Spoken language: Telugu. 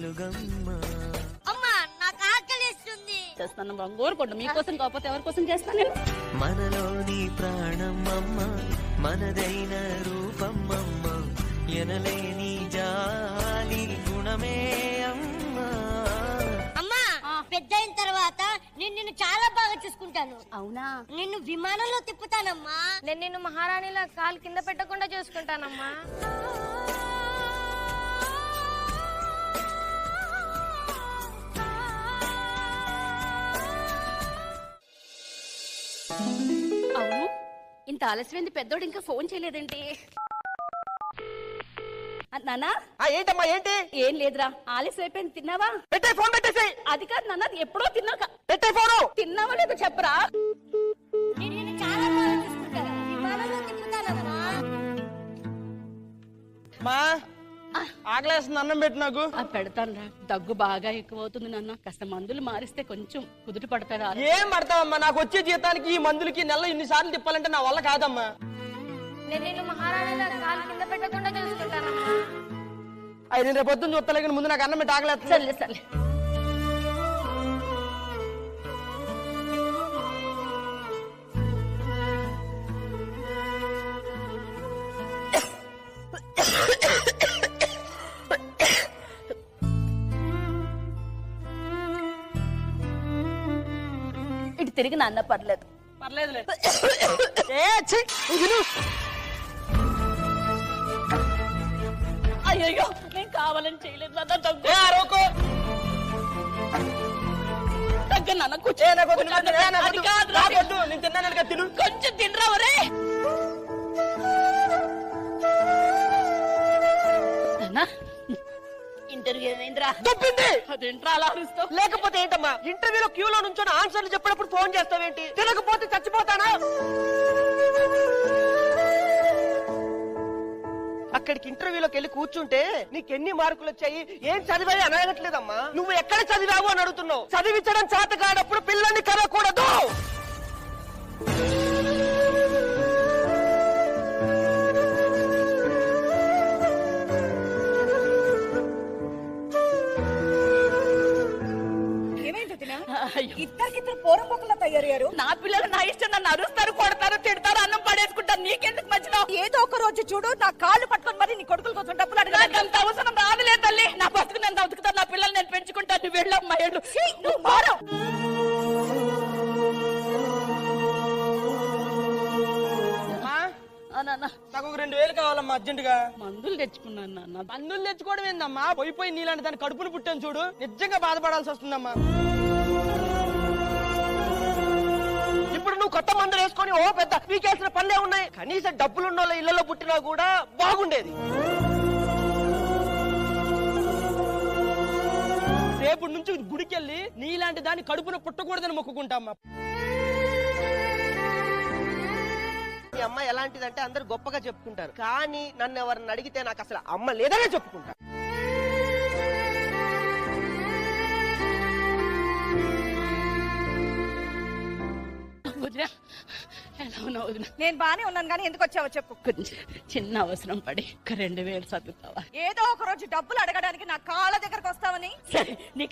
వెలుగమ్మా. అమ్మా నాకు ఆకలిస్తుంది. చేస్తాను బంగోరుకోండి, మీకోసం కాకపోతే ఎవరి కోసం చేస్తాను నేను. మనలోని ప్రాణమమ్మ, మనదైన రూపమ్మమ్మ, ఎనలేని జాలి గుణమే అమ్మా. అమ్మా పెద్దయిన తర్వాత నిన్ను చాలా బాగా చూసుకుంటాను. అవునా? నిన్ను విమానంలో తిప్పుతానమ్మా. నేను నిన్ను మహారాణిలా కాలు కింద పెట్టకుండా చూసుకుంటానమ్మా. అవును, ఇంత ఆలస్యమైంది, పెద్దోడు ఇంకా ఫోన్ చేయలేదేంటి? నానా ఏంటమ్మా ఏంటి? ఏం లేదురా, ఆలస్యం అయిపోయింది. తిన్నావా? పెట్టే ఫోన్ పెట్టేసి. అది కాదు నాన్న, ఎప్పుడో తిన్నాక. పెట్టే ఫోను. తిన్నావా లేదో చెప్పరా? నిన్ను చాలా బాగా చూసుకుంటాను. విమానంలో తిప్పుతానమ్మా. మా ఆకలేస్తుంది, అన్నం పెట్టు నాకు. పెడతాను రా. దగ్గు బాగా ఎక్కువ అవుతుంది నాన్న, కాస్త మందులు మారిస్తే కొంచెం కుదుట పడతారా? ఏం పడతావమ్మా, నాకు వచ్చే జీతానికి ఈ మందులకి నెలలో ఇన్నిసార్లు తిప్పాలంటే నా వల్ల కాదమ్మా. నేను నిన్ను మహారాణిలా కాలు కింద పెట్టకుండా చూసుకుంటానమ్మా. అయ్యి నేను రేపు పొద్దున్న చూస్తలే, కానీ ముందు నాకు అన్నం పెట్టి ఆకలేస్తుంది. సర్లే సర్లే. ఇటు తిరిగి నాన్న, పర్లేదు పర్లేదులే. అయ్యో నేను కావాలని చేయలేదు నాన్న. దగ్గు దగ్గర నాన్న, కూర్చో. అది కాదురా. నేను తిన్నాను తిను. కొంచెం తినరా ఒరే. నాన్న ఇంటర్వ్యూ ఏమైందిరా? తప్పింది. అదేంట్రా అలా అరుస్తావు? లేకపోతే ఏంటమ్మా, ఇంటర్వ్యూలో క్యూలో నుంచొని ఆన్సర్లు చెప్పినప్పుడు ఫోన్ చేస్తావేంటి? తినకపోతే చచ్చిపోతానా? అక్కడికి ఇంటర్వ్యూలోకి వెళ్ళి కూర్చుంటే నీకెన్ని మార్కులు వచ్చాయి, ఏం చదివాయి అని అడగట్లేదమ్మా. నువ్వు ఎక్కడ చదివావు అని అడుగుతున్నావు. చదివించడం చేత కానప్పుడు పిల్లల్ని కనకూడదు. ఇద్దరికిద్దరు పోరంబొక్కలా తయారయ్యారు. నా పిల్లలు నా ఇష్టం, నన్ను అరుస్తారు, కొడతారు, తిడతారు, అన్నం పడేసుకుంటారు. నీకెందుకు మధ్యలో? ఏదో ఒక రోజు చూడు, నా కాళ్ళు పట్టుకొని మరి నీ కొడుకుల కోసం డబ్బులు అడగడానికి అంత అవసరం రాదులే తల్లి. నా బతుకు నేను బతుకుతాను, నా పిల్లలు నేను పెంచుకుంటాను. నువ్వు వెళ్ళమ్మా, వెళ్ళు. నువ్వు మారు. నాకు ఒక 2000 కావాలమ్మా అర్జెంటుగా. మందులు తెచ్చుకున్నాను నాన్న. మందులు తెచ్చుకోవడం ఏందమ్మా, పోయి నీలాంటి దాని కడుపును పుట్టాను చూడు, నిజంగా బాధపడాల్సి వస్తుందమ్మా. ఇప్పుడు నువ్వు కొత్త మందులు వేసుకొని ఓ పెద్ద పీకేసిన పనులే ఉన్నాయి. కనీసం డబ్బులున్న వాళ్ళ ఇళ్లలో పుట్టినా కూడా బాగుండేది. రేపు నుంచి గుడికెళ్ళి నీలాంటి దాని కడుపున పుట్టకూడదని మొక్కుకుంటామ్మా. మీ అమ్మ ఎలాంటిదంటే అందరు గొప్పగా చెప్పుకుంటారు, కానీ నన్ను ఎవరిని అడిగితే నాకు అసలు అమ్మ లేదనే చెప్పుకుంటా. నేను బానే ఉన్నాను, కానీ ఎందుకు వచ్చావో చెప్పు. కొంచెం చిన్న అవసరం పడి 2000 చదువుతావా? ఏదో ఒక రోజు డబ్బులు అడగడానికి నా కాళ్ళ దగ్గరకు వస్తావని. సరే నీ